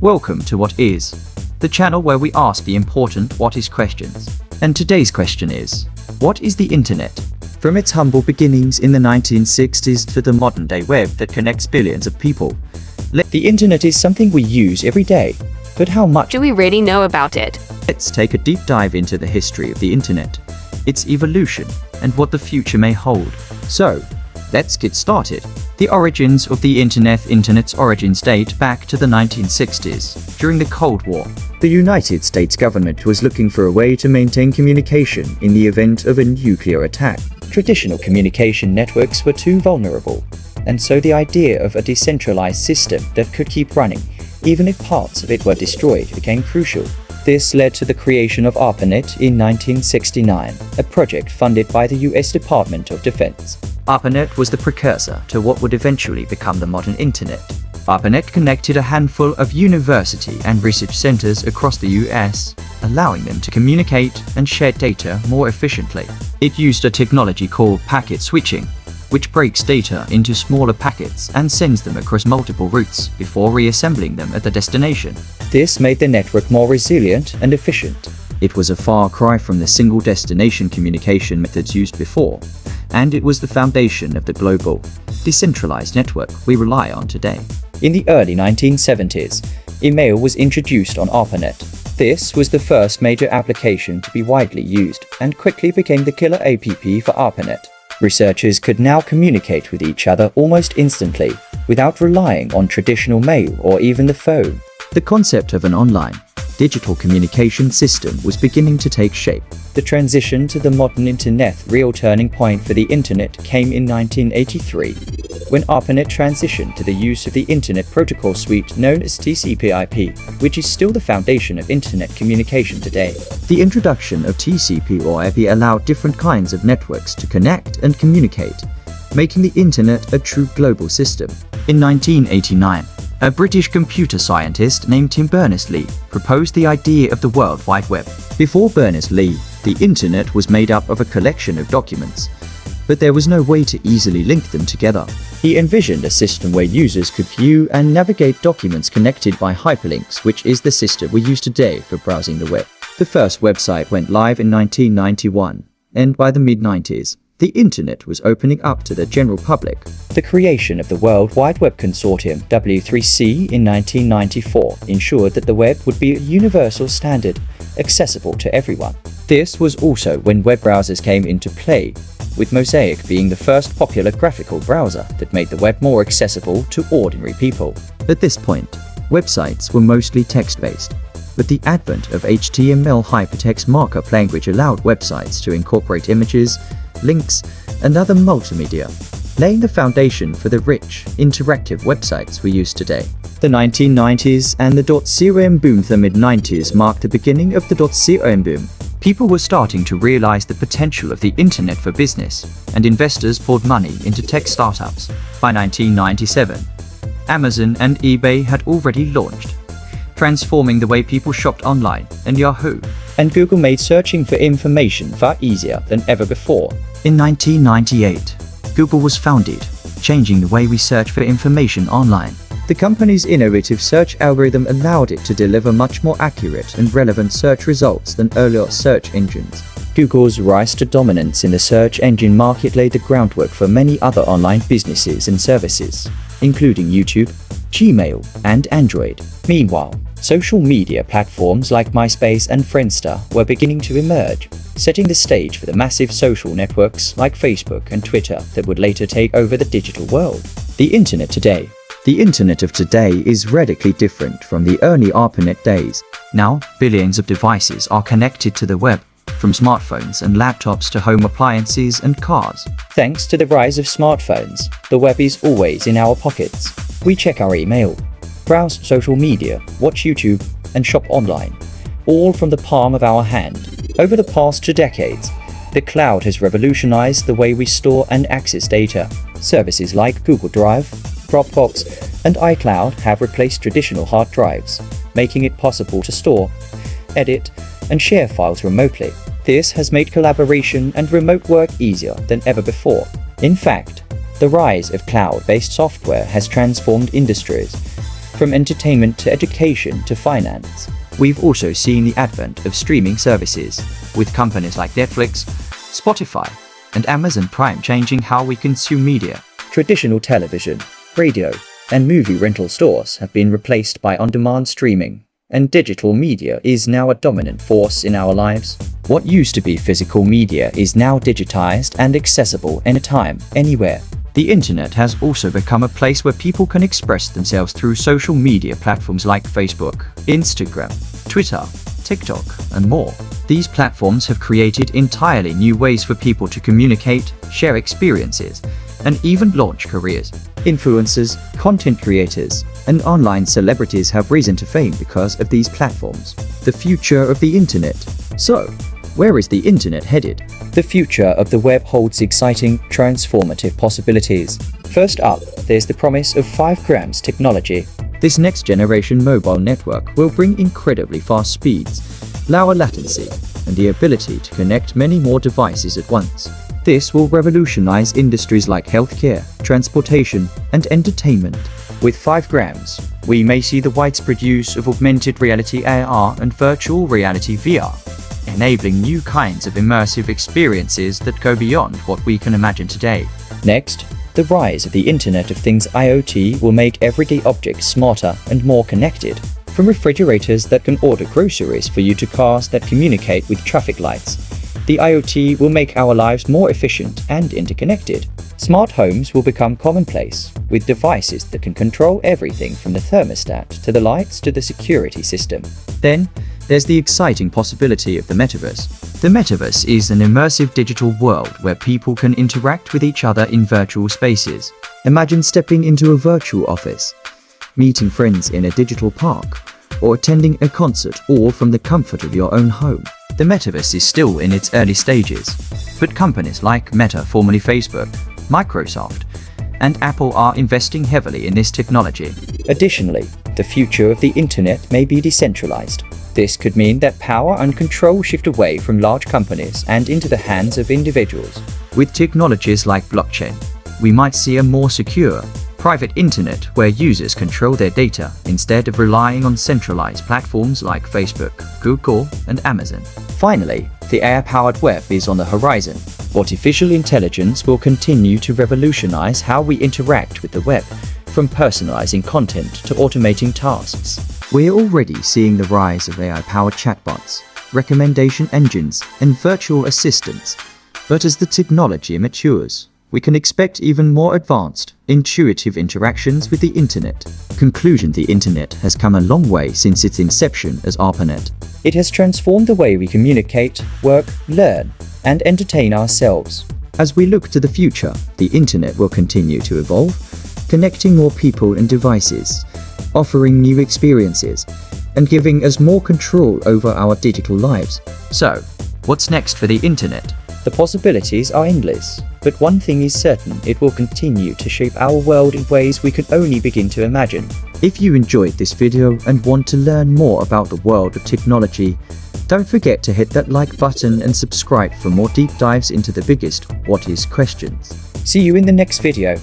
Welcome to What Is, the channel where we ask the important what is questions. And today's question is, what is the internet? From its humble beginnings in the 1960s to the modern day web that connects billions of people, the internet is something we use every day. But how much do we really know about it? Let's take a deep dive into the history of the internet, its evolution, and what the future may hold. So, let's get started. The origins of the Internet's origins date back to the 1960s, during the Cold War. The United States government was looking for a way to maintain communication in the event of a nuclear attack. Traditional communication networks were too vulnerable, and so the idea of a decentralized system that could keep running, even if parts of it were destroyed, became crucial. This led to the creation of ARPANET in 1969, a project funded by the US Department of Defense. ARPANET was the precursor to what would eventually become the modern internet. ARPANET connected a handful of university and research centers across the US, allowing them to communicate and share data more efficiently. It used a technology called packet switching, which breaks data into smaller packets and sends them across multiple routes before reassembling them at the destination. This made the network more resilient and efficient. It was a far cry from the single destination communication methods used before, and it was the foundation of the global, decentralized network we rely on today. In the early 1970s, email was introduced on ARPANET. This was the first major application to be widely used and quickly became the killer app for ARPANET. Researchers could now communicate with each other almost instantly, without relying on traditional mail or even the phone. The concept of an online, digital communication system was beginning to take shape. The transition to the modern internet real turning point for the internet came in 1983, when ARPANET transitioned to the use of the Internet Protocol Suite known as TCP/IP, which is still the foundation of internet communication today. The introduction of TCP or IP allowed different kinds of networks to connect and communicate, making the internet a true global system. In 1989, a British computer scientist named Berners-Lee proposed the idea of the World Wide Web. Before Berners-Lee, the internet was made up of a collection of documents, but there was no way to easily link them together. He envisioned a system where users could view and navigate documents connected by hyperlinks, which is the system we use today for browsing the web. The first website went live in 1991, and by the mid-90s, the internet was opening up to the general public. The creation of the World Wide Web Consortium, W3C, in 1994 ensured that the web would be a universal standard, accessible to everyone. This was also when web browsers came into play, with Mosaic being the first popular graphical browser that made the web more accessible to ordinary people. At this point, websites were mostly text-based, but the advent of HTML hypertext markup language allowed websites to incorporate images, links, and other multimedia, laying the foundation for the rich, interactive websites we use today. The 1990s and the .com boom. The mid-90s marked the beginning of the .com boom. People were starting to realize the potential of the internet for business, and investors poured money into tech startups. By 1997, Amazon and eBay had already launched, transforming the way people shopped online, and Yahoo and Google made searching for information far easier than ever before. In 1998, Google was founded, changing the way we search for information online. The company's innovative search algorithm allowed it to deliver much more accurate and relevant search results than earlier search engines. Google's rise to dominance in the search engine market laid the groundwork for many other online businesses and services, including YouTube, Gmail, and Android. Meanwhile, social media platforms like MySpace and Friendster were beginning to emerge, setting the stage for the massive social networks like Facebook and Twitter that would later take over the digital world. The internet today. The internet of today is radically different from the early ARPANET days. Now, billions of devices are connected to the web, from smartphones and laptops to home appliances and cars. Thanks to the rise of smartphones, the web is always in our pockets. We check our email, browse social media, watch YouTube, and shop online, all from the palm of our hand. Over the past 2 decades, the cloud has revolutionized the way we store and access data. Services like Google Drive, Dropbox, and iCloud have replaced traditional hard drives, making it possible to store, edit, and share files remotely. This has made collaboration and remote work easier than ever before. In fact, the rise of cloud-based software has transformed industries, from entertainment to education to finance. We've also seen the advent of streaming services, with companies like Netflix, Spotify, and Amazon Prime changing how we consume media. Traditional television, radio, and movie rental stores have been replaced by on-demand streaming, and digital media is now a dominant force in our lives. What used to be physical media is now digitized and accessible anytime, anywhere. The internet has also become a place where people can express themselves through social media platforms like Facebook, Instagram, Twitter, TikTok, and more. These platforms have created entirely new ways for people to communicate, share experiences, and even launch careers. Influencers, content creators, and online celebrities have risen to fame because of these platforms. The future of the internet. So, where is the internet headed? The future of the web holds exciting, transformative possibilities. First up, there's the promise of 5 grams technology. This next-generation mobile network will bring incredibly fast speeds, lower latency, and the ability to connect many more devices at once. This will revolutionize industries like healthcare, transportation, and entertainment. With 5 grams, we may see the widespread use of augmented reality AR and virtual reality VR, enabling new kinds of immersive experiences that go beyond what we can imagine today. Next, the rise of the Internet of Things IoT will make everyday objects smarter and more connected. From refrigerators that can order groceries for you to cars that communicate with traffic lights, the IoT will make our lives more efficient and interconnected. Smart homes will become commonplace, with devices that can control everything from the thermostat to the lights to the security system. Then, there's the exciting possibility of the Metaverse. The Metaverse is an immersive digital world where people can interact with each other in virtual spaces. Imagine stepping into a virtual office, meeting friends in a digital park, or attending a concert all from the comfort of your own home. The Metaverse is still in its early stages, but companies like Meta, formerly Facebook, Microsoft, and Apple are investing heavily in this technology. Additionally, the future of the internet may be decentralized. This could mean that power and control shift away from large companies and into the hands of individuals. With technologies like blockchain, we might see a more secure, private internet where users control their data instead of relying on centralized platforms like Facebook, Google, and Amazon. Finally, the AI-powered web is on the horizon. Artificial intelligence will continue to revolutionize how we interact with the web, from personalizing content to automating tasks. We're already seeing the rise of AI-powered chatbots, recommendation engines, and virtual assistants. But as the technology matures, we can expect even more advanced, intuitive interactions with the internet. Conclusion: the internet has come a long way since its inception as ARPANET. It has transformed the way we communicate, work, learn, and entertain ourselves. As we look to the future, the internet will continue to evolve, connecting more people and devices, offering new experiences, and giving us more control over our digital lives. So, what's next for the internet? The possibilities are endless, but one thing is certain: it will continue to shape our world in ways we can only begin to imagine. If you enjoyed this video and want to learn more about the world of technology, don't forget to hit that like button and subscribe for more deep dives into the biggest what is questions. See you in the next video.